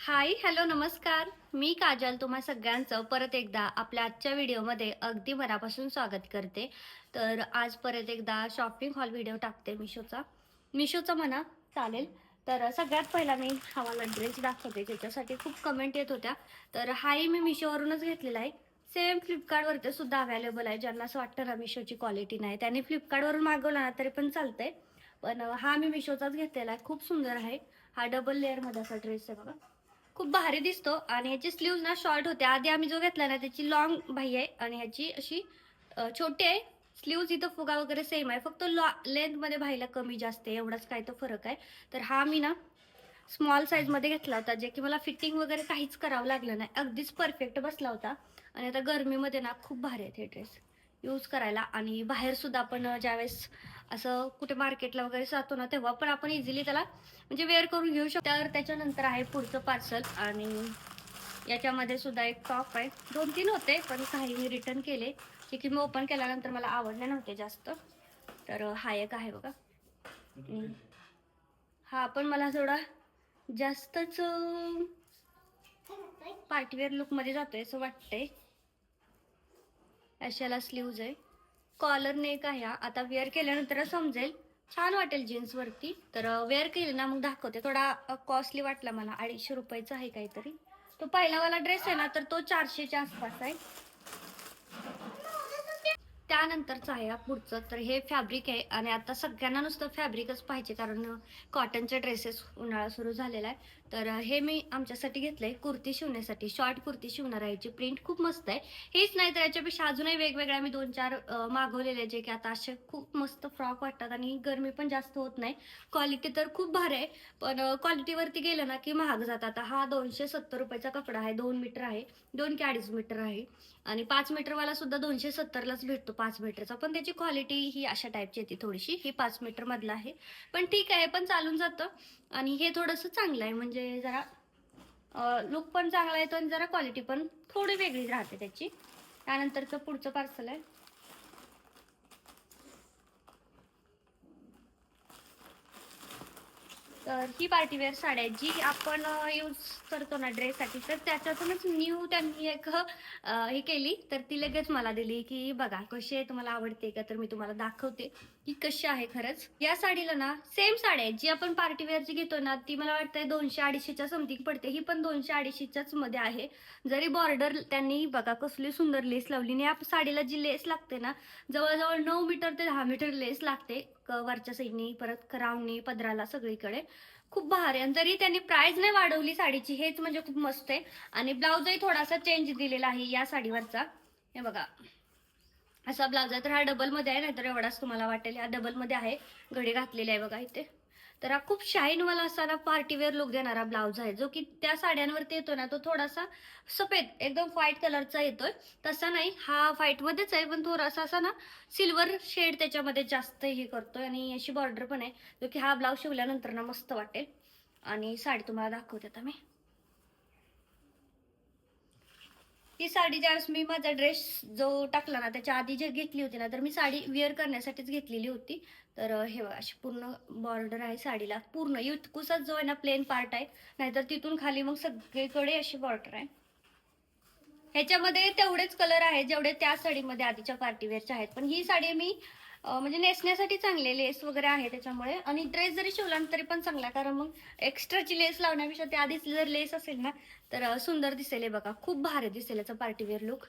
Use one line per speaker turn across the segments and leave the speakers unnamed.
Hi hello नमस्कार. मी काजल तुम्हा सगळ्यांचं परत एकदा आपल्या आजच्या व्हिडिओमध्ये अगदी मनापासून स्वागत करते. तर आज परत एकदा शॉपिंग हॉल व्हिडिओ टाकते मिशोचा म्हणा चालेल. तर सगळ्यात पहिला मी हा ड्रेस दाखवते ज्याच्यासाठी खूप कमेंट येत होत्या. तर हाही मी मिशोवरूनच घेतलेला आहे. सेम फ्लिपकार्टवरती सुद्धा अवेलेबल आहे. ज्यांना असं वाटतं ना मिशोची क्वालिटी नाही त्यांनी फ्लिपकार्टवरून मागवला ना तरी पण चालतंय. पण हा मी मिशोचाच घेतलेला आहे. खूप सुंदर आहे. हा डबल लेअरमध्ये असा ड्रेस आहे बघा. खूप भारी दिसतो आणि ह्याची स्लीव्ह ना शॉर्ट होते. आधी आम्ही जो घेतला ना त्याची लॉंग बाही आहे आणि ह्याची अशी छोटी आहे. स्लीव्ह इथं फुगा वगैरे सेम आहे, फक्त लेंथ मध्ये बाहीला कमी जास्त आहे, एवढाच काय तो फरक आहे. तर हा मी ना स्मॉल साईज मध्ये घेतला होता, जे की मला फिटिंग वगैरे काहीच करावं लागलं नाही, अगदीच परफेक्ट बसला होता. आणि आता गरमीमध्ये ना खूप भारी आहेत हे ड्रेस यूज करायला. आणि बाहेर सुद्धा आपण ज्यावेळेस असं कुठे मार्केटला वगैरे जातो ना तेव्हा पण आपण इझिली त्याला म्हणजे वेअर करून घेऊ शकतो. तर त्याच्यानंतर आहे पुढचं पार्सल आणि याच्यामध्ये सुद्धा एक टॉप आहे. 2-3 होते पण काही मी रिटर्न केले, जे की मी ओपन केल्यानंतर मला आवडले नव्हते जास्त. तर हा एक आहे बघा. हा पण मला थोडा जास्तच पार्टीवेअर लुक मध्ये जातोय असं वाटतंय. अशाला स्लीव्ज आहे, कॉलर नेक आहे. आता वेअर केल्यानंतर समजेल, छान वाटेल जीन्स वरती. तर वेअर केले ना मग दाखवते. थोडा कॉस्टली वाटला मला, 250 रुपयाचा आहे काहीतरी. तो पहिलावाला ड्रेस आहे ना तर तो 400च्या आसपास आहे. त्यानंतरचं आहे हा पुढचं. तर हे फॅब्रिक आहे आणि आता सगळ्यांना नुसतं फॅब्रिकच पाहिजे, कारण कॉटनचे ड्रेसेस उन्हाळा सुरू झालेला आहे. तर हे मी आमच्यासाठी घेतलंय कुर्ती शिवण्यासाठी. शॉर्ट कुर्ती शिवणार आहे, याची प्रिंट खूप मस्त आहे. हेच नाही तर याच्यापेक्षा अजूनही वेगवेगळ्या मी 2-4 मागवलेले, जे की आता असे खूप मस्त फ्रॉक वाटतात आणि गरमी पण जास्त होत नाही. क्वालिटी तर खूप भारी आहे, पण क्वालिटीवरती गेलं ना की महाग जातात. हा 270 रुपयाचा कपडा आहे, 2 मीटर आहे, 2 की 2.5 मीटर आहे. आणि 5 मीटरवाला सुद्धा 270लाच भेटतो 5 मीटरचा. पण त्याची क्वालिटी ही अशा टाईपची येते थोडीशी. ही 5 मीटर मधला आहे, पण ठीक आहे, पण चालून जातं. आणि हे थोडंसं चांगलं आहे, म्हणजे जरा लुक पण चांगला येतो आणि जरा क्वालिटी पण थोडी वेगळी राहते त्याची. त्यानंतरचं पुढचं पार्सल आहे. तर ही पार्टीवेअर साडी आहे, जी आपण यूज करतो ना ड्रेससाठी. तर त्याच्यातूनच न्यू त्यांनी एक हे केली, तर ती लगेच मला दिली की बघा कशी आहे, तुम्हाला आवडते का. तर मी तुम्हाला दाखवते की कशी आहे खरंच. या साडीला ना सेम साडी आहे जी आपण पार्टीवेअरची घेतो ना, ती मला वाटतंय 200-250च्या समथिंग पडते. ही पण 200-250च्याच मध्ये आहे. जरी बॉर्डर त्यांनी बघा कसली सुंदर लेस लावली. आणि या साडीला जी लेस लागते ना, जवळजवळ 9 मीटर ते 10 मीटर लेस लागते, वरच्या साईडनी परत राऊंडनी पदराला सगळीकडे. खूप भारी. आणि तरी त्यांनी प्राइस नाही वाढवली साडीची, हेच म्हणजे खूप मस्त आहे. आणि ब्लाऊजही थोडासा चेंज दिलेला आहे या साडीवरचा. हे बघा असा ब्लाऊज आहे. तर हा डबल मध्ये आहे, नाहीतर एवढाच तुम्हाला वाटेल. हा डबल मध्ये आहे, घडी घातलेली आहे बघा इथे. तर हा खूप शाईन वाला असा ना पार्टीवेअर लुक देणारा ब्लाऊज आहे, जो की त्या साड्यांवरती येतो ना तो थोडासा सफेद एकदम व्हाईट कलरचा येतोय. तसा नाही, हा व्हाईट मध्येच आहे पण थोडासा असा ना सिल्वर शेड त्याच्यामध्ये जास्त हे करतोय. आणि अशी बॉर्डर पण आहे, जो की हा ब्लाऊज शिवल्यानंतर ना मस्त वाटेल. आणि साडी तुम्हाला दाखवते आता मी. ही साडी ज्यावेळेस मी माझा ड्रेस जो टाकला ना त्याच्या आधी जे घेतली होती ना, तर मी साडी वेअर करण्यासाठीच घेतलेली होती. तर हे बघा अशी पूर्ण बॉर्डर आहे साडीला, पूर्ण इतकुसाच जो आहे ना प्लेन पार्ट आहे, नाहीतर तिथून खाली मग सगळीकडे अशी बॉर्डर आहे. ह्याच्यामध्ये तेवढेच कलर आहेत जेवढे त्या साडीमध्ये आधीच्या पार्टीवेअरच्या आहेत. पण ही साडी मी म्हणजे नेसण्यासाठी चांगले लेस वगैरे आहे त्याच्यामुळे. आणि ड्रेस जरी शिवला ना तरी पण चांगला, कारण मग एक्स्ट्राची लेस लावण्यापेक्षा ते आधीच जर लेस असेल ना तर सुंदर दिसेल. हे बघा खूप भारी दिसेल याचा पार्टीवेअर लुक.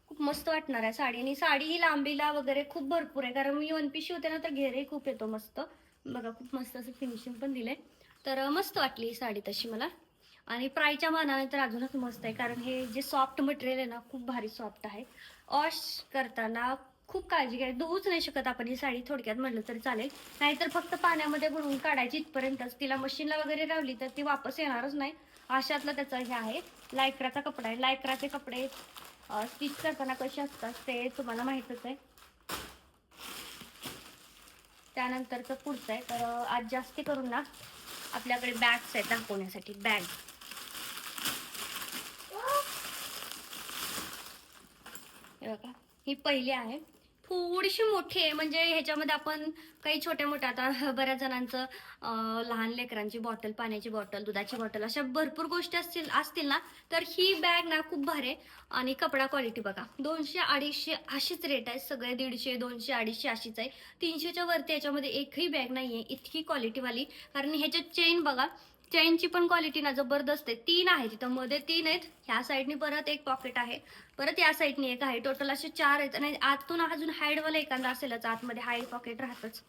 खूप मस्त वाटणार आहे साडी. आणि साडी ही लांबीला वगैरे खूप भरपूर आहे, कारण मी 1 पीस शिवते ना तर घेरही खूप येतो मस्त. बघा खूप मस्त असं फिनिशिंग पण दिलंय. तर मस्त वाटली ही साडी तशी मला. आणि प्राईच्या मानाने तर अजूनच मस्त आहे, कारण हे जे सॉफ्ट मटेरियल आहे ना खूप भारी सॉफ्ट आहे. वॉश करताना खूप काळजी घ्या, धुवूच नाही शकत आपण ही साडी, थोडक्यात म्हटलं तरी चालेल. नाहीतर फक्त पाण्यामध्ये बुडवून काढायची इथपर्यंतच. तिला मशीनला वगैरे लावली तर ती वापस येणारच नाही, अशातलं त्याचं हे आहे. लायक्राचा कपडा आहे. लायक्राचे कपडे स्टिच करताना कसे असतात ते तुम्हाला माहितच आहे. त्यानंतरचं पुढचं आहे. तर आज जास्ती करून ना आपल्याकडे बॅग्स आहेत दाखवण्यासाठी. बॅग हे बघा, ही पहिली आहे. थोडीशी मोठी आहे, म्हणजे ह्याच्यामध्ये आपण काही छोट्या मोठ्या, आता बऱ्याच जणांचं लहान लेकरांची बॉटल, पाण्याची बॉटल, दुधाची बॉटल, अशा भरपूर गोष्टी असतील ना, तर ही बॅग ना खूप भारी आहे. आणि कपडा क्वालिटी बघा, 200-250 अशीच रेट आहे, सगळे 150, 200, 250 अशीच आहे. 300च्या वरती याच्यामध्ये एकही बॅग नाहीये इतकी क्वालिटीवाली. कारण ह्याच्यात चेन बघा, चेनची पण क्वालिटी ना जबरदस्त आहे. 3 आहे तिथं, मध्ये 3 आहेत, ह्या साईडनी परत एक पॉकेट आहे, परत या साईडनी एक आहे, टोटल असे 4 आहेत. आणि आतून अजून हाईडवाला एखादा असेलच, आतमध्ये हाईड पॉकेट राहतच,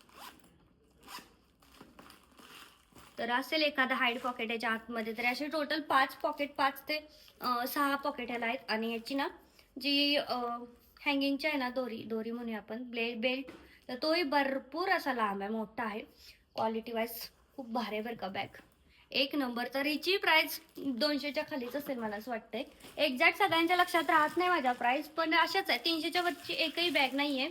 तर असेल एखादा हाईड पॉकेट याच्या आतमध्ये. तर असे टोटल 5 पॉकेट, 5 ते 6 पॉकेट ह्याला आहेत. आणि याची ना जी हँगिंगची आहे ना, दोरी म्हणूया आपण, बेल्ट, तर तोही भरपूर असा लांब आहे, मोठा आहे. क्वालिटी वाईज खूप भारी आहे बरं का बॅग, एक नंबर. तर हिची प्राइस 200च्या खालीच असेल मला असं वाटतंय. एक्झॅक्ट सगळ्यांच्या लक्षात राहत नाही माझ्या प्राइस, पण अशाच आहे. 300च्या वरची एकही बॅग नाहीये.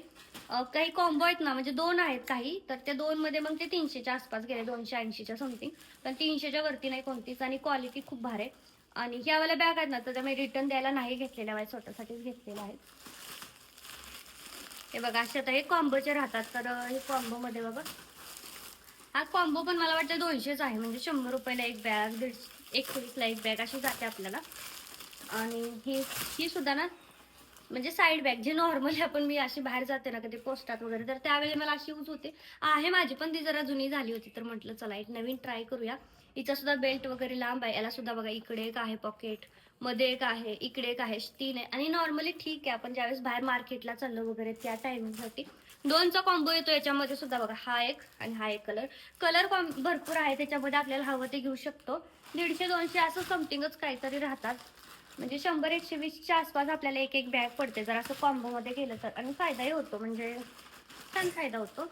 काही कॉम्बो आहेत ना, म्हणजे 2 आहेत काही, तर त्या 2 मध्ये मग ते 300च्या आसपास गेले, 280च्या समथिंग. पण 300च्या वरती नाही कोणतीच. आणि क्वालिटी खूप भारी आहे. आणि ह्यावाल्या बॅग आहेत ना, तर मी रिटर्न द्यायला नाही घेतलेल्या, माझ्या स्वतःसाठीच घेतलेल्या आहेत. हे बघा, असे आता हे कॉम्बोचे राहतात. तर हे कॉम्बो मध्ये बघा, हा कॉम्बो पण मला वाटतं 200च आहे, म्हणजे 100 रुपयाला एक बॅग, 120ला एक बॅग अशी जाते आपल्याला. आणि ही सुद्धा ना, म्हणजे साईड बॅग जी नॉर्मली आपण, मी अशी बाहेर जाते ना कधी पोस्टात वगैरे, तर त्यावेळी मला अशी यूज होते. आहे माझी, पण ती जरा जुनी झाली होती, तर म्हटलं चला एक नवीन ट्राय करूया. हिचा सुद्धा बेल्ट वगैरे लांब आहे. याला सुद्धा बघा, इकडे एक आहे पॉकेट, मध्ये एक आहे, इकडे एक आहे, 3 आहे. आणि नॉर्मली ठीक आहे, आपण ज्यावेळेस बाहेर मार्केटला चाललो वगैरे त्या टायमिंगसाठी 2चा कॉम्बो येतो. याच्यामध्ये सुद्धा बघा, हा एक आणि हा एक कलर भरपूर आहे त्याच्यामध्ये, आपल्याला हवं ते घेऊ शकतो. 150-200 असं समथिंगच काहीतरी राहतात, म्हणजे 100-120च्या आसपास आपल्याला एक एक बॅग पडते जर असं कॉम्बो मध्ये केलं तर. आणि फायदाही होतो, म्हणजे छान फायदा होतो.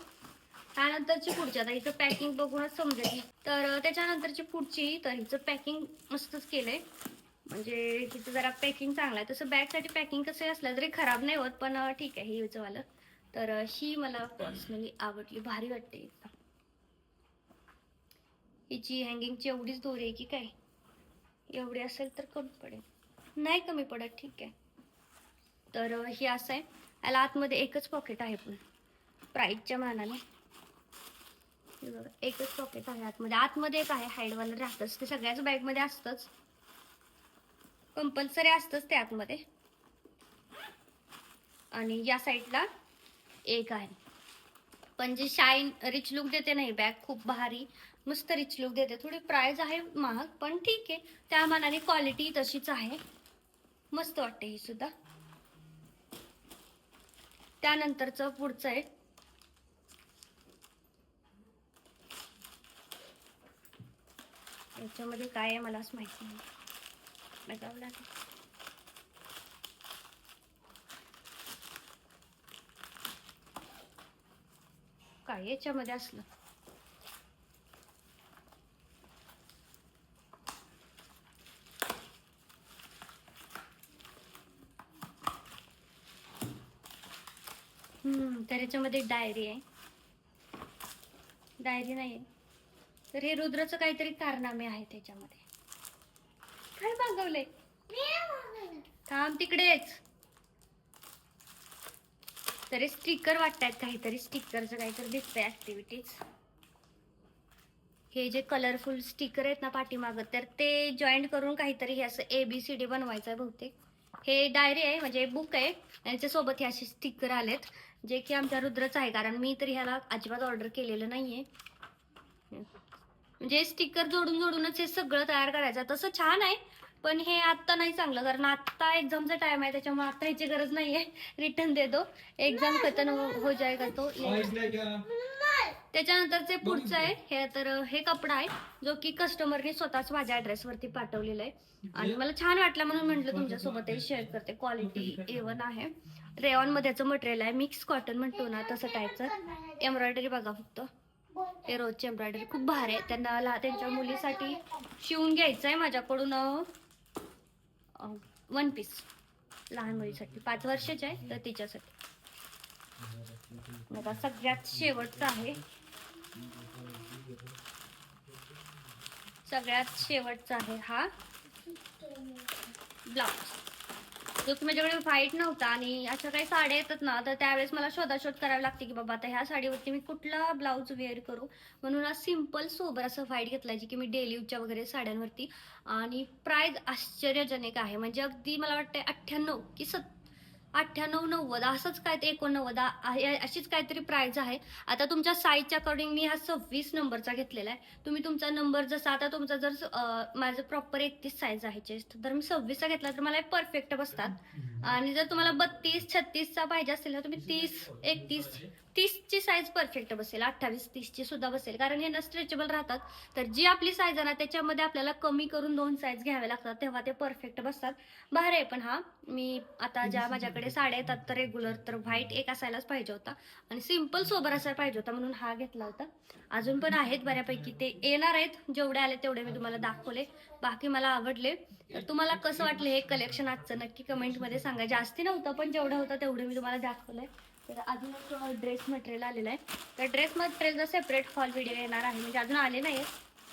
त्यानंतरची पुढची, आता हिचं पॅकिंग बघूनच समजेल. तर त्याच्यानंतरची पुढची, तर हिचं पॅकिंग मस्तच केलंय, म्हणजे हिचं जरा पॅकिंग चांगलं आहे. तसं बॅगसाठी पॅकिंग कसं असलं तरी खराब नाही होत, पण ठीक आहे हे हिचं वालं. तर ही मला पर्सनली आवडली, भारी वाटते एकदम. हिची हँगिंगची एवढीच दोरी आहे की काय, एवढी असेल तर कमी पडेल, नाही कमी पडत, ठीक आहे. तर हे असं आहे. याला आतमध्ये एकच पॉकेट आहे, पण प्राईसच्या मानाने एकच पॉकेट आहे आतमध्ये. आतमध्ये एक आहे हाईडवाला, राहतच ते, सगळ्याच बॅगमध्ये असतंच, कंपल्सरी असतंच ते आतमध्ये. आणि या साईडला एक आहे. पण जे शाईन रिच लुक देते नाही बॅग, खूप भारी मस्त रिच लुक देते. थोडी प्राइस आहे महाग, पण ठीक आहे, त्या मानाने क्वालिटी तशीच आहे, मस्त वाटते ही सुद्धा. त्यानंतरचं पुढचं आहे, याच्यामध्ये काय आहे मलाच माहिती नाही, बघावं लागेल. काय याच्यामध्ये असलं, तर याच्यामध्ये डायरी आहे, डायरी नाही. तर हे रुद्रचं काहीतरी कारनामे आहे त्याच्यामध्ये. काय मागवलंय, थांब तिकडेच. तरी स्टिकर वाटतायत, काहीतरी स्टिकरचं काहीतरी दिसतंय, ऍक्टिव्हिटीज. हे जे कलरफुल स्टिकर आहेत ना पाठीमागं, तर ते जॉईंट करून काहीतरी हे असं ABCD बनवायचं आहे बहुतेक. हे डायरी आहे, म्हणजे बुक आहे, याच्यासोबत हे असे स्टिकर आलेत, जे की आमच्या रुद्रच आहे, कारण मी तर ह्याला अजिबात ऑर्डर केलेलं नाहीये. म्हणजे स्टिकर जोडून जोडूनच हे सगळं तयार करायचं. तसं छान आहे, पण हे आत्ता नाही चांगलं, कारण आत्ता एक्झामचा टाइम आहे, त्याच्यामुळे आता ह्याची गरज नाहीये. रिटर्न दे दो, एक्झाम खतम हो जाएगा तो. त्याच्यानंतरचे पुढचं आहे हे, तर हे कपडा आहे जो की कस्टमरने स्वतःच माझ्या ॲड्रेसवरती पाठवलेला आहे. आणि मला छान वाटलं म्हणून म्हटलं तुमच्यासोबतही शेअर करते. क्वालिटी A1 आहे, रेऑन मध्ये याचं मटेरियल आहे, मिक्स कॉटन म्हणतो ना तसं टाईपचं. एम्ब्रॉयडरी बघा फक्त, हे रोजची एम्ब्रॉयडरी खूप भारी आहे. त्यांना त्यांच्या मुलीसाठी शिवून घ्यायचं आहे माझ्याकडून 1 पीस, लहान मुलीसाठी 5 वर्षाची आहे, तर तिच्यासाठी. बघा, सगळ्यात शेवटचं आहे, सगळ्यात शेवटचा आहे हा ब्लाउज. जो माझ्याकडे व्हाईट नव्हता आणि अशा काही साड्या येतात ना, तर त्यावेळेस मला शोधाशोध करावी लागते की बाबा आता ह्या साडीवरती मी कुठला ब्लाऊज वेअर करू. म्हणून आज सिम्पल सोबर असं व्हाईट घेतलाय, जी की मी डेली यूजच्या वगैरे साड्यांवरती. आणि प्राइस आश्चर्यजनक आहे, म्हणजे अगदी मला वाटतं 98 की 98-90 असंच काय ते 89 अशीच काहीतरी प्राइस आहे. आता तुमच्या साईजच्या अकॉर्डिंग मी हा 26 नंबरचा घेतलेला आहे. तुम्ही तुमचा नंबर जसा आता तुमचा जर माझं प्रॉपर 31 साईज आहे चेस्ट, तर मी 26चा घेतला तर मला परफेक्ट बसतात. आणि जर तुम्हाला 32-36चा पाहिजे असेल ना, तुम्ही 30-31-30ची साईज परफेक्ट बसेल, 28-30ची सुद्धा बसेल, कारण हे ना स्ट्रेचेबल राहतात. तर जी आपली साईज आहे ना त्याच्यामध्ये आपल्याला कमी करून 2 साईज घ्यावे लागतात, तेव्हा ते परफेक्ट बसतात. बाहेर आहे. पण हा मी आता ज्या माझ्याकडे साड्या येतात तर रेग्युलर तर व्हाईट एक असायलाच पाहिजे होता आणि सिम्पल सोबर असायला पाहिजे होता, म्हणून हा घेतला होता. अजून पण आहेत बऱ्यापैकी, ते येणार आहेत. जेवढे आले तेवढे मी तुम्हाला दाखवले. बाकी मला आवडले. तर तुम्हाला कसं वाटलं हे कलेक्शन आजचं नक्की कमेंटमध्ये सांगा. जास्ती नव्हतं पण जेवढं होतं तेवढं मी तुम्हाला दाखवलंय. तर अजून एक ड्रेस मटेरियल आलेलं आहे. तर ड्रेस मटेरियलचा सेपरेट फॉल व्हिडिओ येणार आहे, म्हणजे अजून आले नाही,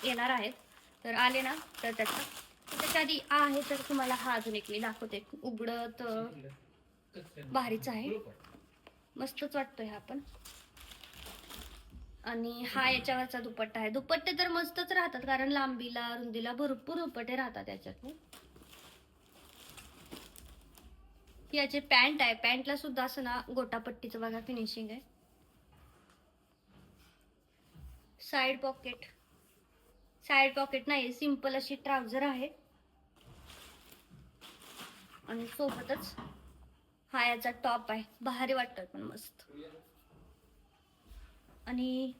येणार आहेत. तर आले ना तर त्याच्या आधी आहे तर तुम्हाला हा अजून एक मी दाखवते. उघडत भारीच आहे, मस्तच वाटतोय हा पण. आणि हा याच्यावरचा दुपट्टा आहे. दुपट्टे तर मस्तच राहतात, कारण लांबीला रुंदीला भरपूर दुपट्टे राहतात याच्यात. याचे पॅन्ट आहे, पॅन्टला सुद्धा असं ना गोटापट्टीचं बघा फिनिशिंग आहे. साइड पॉकेट नाही, सिंपल अशी ट्राउझर आहे. आणि सोबतच हा याचा टॉप आहे, भारी वाटतं पण मस्त. आणि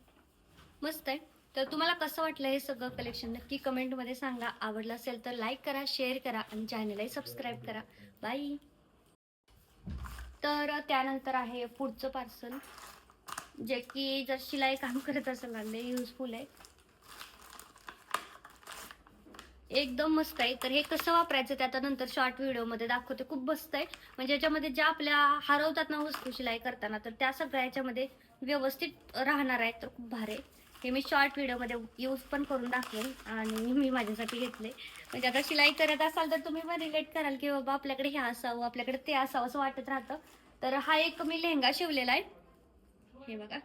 मस्त आहे. तर तुम्हाला कसं वाटलं हे सगळं कलेक्शन नक्की कमेंटमध्ये सांगा. आवडलं असेल तर लाईक करा, शेअर करा आणि चॅनलही सबस्क्राईब करा. बाय. तर त्यानंतर आहे पुढचं पार्सल, जे की जर शिलाई काम करत असेल ना लय युजफुल आहे, एकदम मस्त आहे. तर हे कसं वापरायचं ते आता नंतर शॉर्ट व्हिडिओमध्ये दाखवते. खूप मस्त आहे, म्हणजे याच्यामध्ये ज्या आपल्या हरवतात ना वस्तू शिलाई करताना, तर त्या सगळ्या याच्यामध्ये व्यवस्थित राहणार आहेत. तर खूप भारी. हे मी शॉर्ट व्हिडिओमध्ये यूज पण करून दाखवेन आणि मी माझ्यासाठी घेतले. म्हणजे आता शिलाई करत असाल तर तुम्ही पण रिलेट कराल की बाबा आपल्याकडे हे असावं, आपल्याकडे ते असावं असं वाटत राहतं. तर हा एक मी लेहंगा शिवलेला आहे, हे बघा.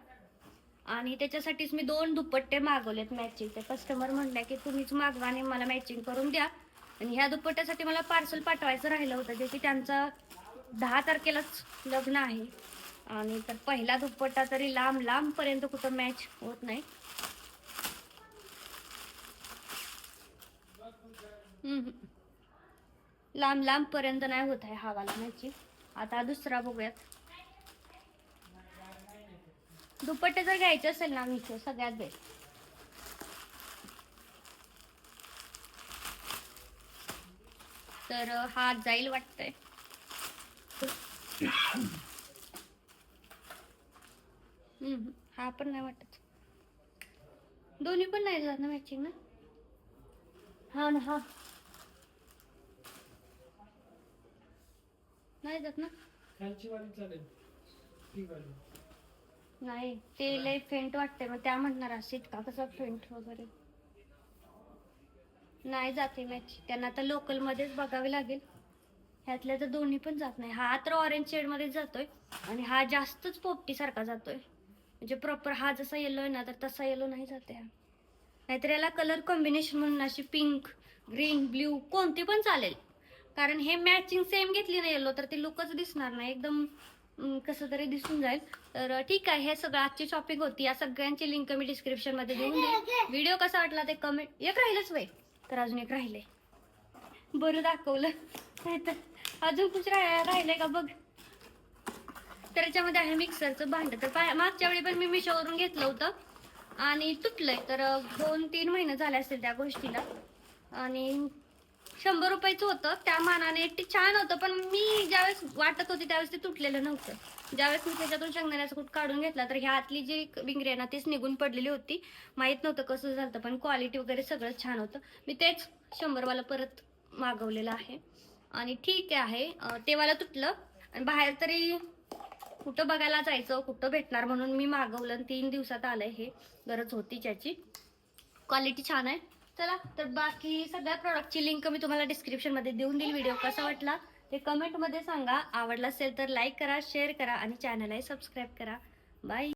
आणि त्याच्यासाठीच मी 2 दुपट्टे मागवलेत मॅचिंग. ते कस्टमर म्हणले की तुम्हीच मागवा आणि मला मॅचिंग करून द्या. आणि ह्या दुपट्ट्यासाठी मला पार्सल पाठवायचं राहिलं होतं, जे की त्यांचं 10 तारखेलाच लग्न आहे. आणि तर पहिला दुपट्टा तरी लांब पर्यंत कुठं मॅच होत नाही. लांब पर्यंत नाही होत आहे हा वाला मॅचिंग. आता दुसरा बघूयात. दुपट्टे जर घ्यायचे असेल ना मिशो सगळ्यात बेस्ट. तर हा जाईल वाटतंय. हा पण नाही वाटत. दोन्ही पण नाही जात ना मॅचिंग ना. हा ना, हा नाही जात ना. नाही ते लय फेंट वाटते, मग त्या म्हणणार असेल का कसं फेंट वगैरे नाही जाते मॅच. त्यांना आता लोकल मध्येच बघावे लागेल. ह्यातल्या तर दोन्ही पण जात नाही. हा तर ऑरेंज शेड मध्ये जातोय आणि हा जास्तच पोपटी सारखा जातोय. म्हणजे प्रॉपर हा जसा येलो आहे ना, तर तसा येलो नाही जाते हा. नाहीतर याला कलर कॉम्बिनेशन म्हणून अशी पिंक, ग्रीन, ब्ल्यू कोणती पण चालेल, कारण हे मॅचिंग सेम घेतली ना येलो तर ते लुकच दिसणार नाही, एकदम कसं तरी दिसून जाईल. तर ठीक आहे, हे सगळं आजची शॉपिंग होती. या सगळ्यांची लिंक मी डिस्क्रिप्शन मध्ये देऊन देईन. व्हिडिओ कसा वाटला ते कमेंट. एक राहिलंच वय, तर अजून एक राहिले. बरं दाखवलं नाही तर अजून कुछ राहिलंय का बघ. तर याच्यामध्ये आहे मिक्सरचं भांड. तर मागच्या वेळी पण मी मिशोवरून घेतलं होतं आणि तुटलंय. तर 2-3 महिने झाले असतील त्या गोष्टीला. आणि 100 रुपयाचं होतं, त्या मानाने ते छान होतं. पण मी ज्यावेळेस वाटत होती त्यावेळेस ते तुटलेलं नव्हतं. ज्यावेळेस मी त्याच्यातून शेंगदाण्याचा कूट काढून घेतला तर ह्या आतली जी बिंगरी आहे ना तीच निघून पडलेली होती. माहित नव्हतं कसं झालं, पण क्वालिटी वगैरे सगळं छान होतं. मी तेच 100 वाला परत मागवलेलं आहे. आणि ठीक आहे, ते वाला तुटलं. आणि बाहेर तरी कुठं बघायला जायचं, कुठं भेटणार म्हणून मी मागवलं. 3 दिवसात आलंय हे. गरज होती त्याची. क्वालिटी छान आहे. चला, तर बाकी सगळ्या प्रोडक्टची लिंक मी तुम्हाला डिस्क्रिप्शन मध्ये देऊन देईल. व्हिडिओ कसा वाटला ते कमेंटमध्ये सांगा. आवडलं असेल तर लाईक करा, शेअर करा आणि चॅनललाही सबस्क्राईब करा. बाय.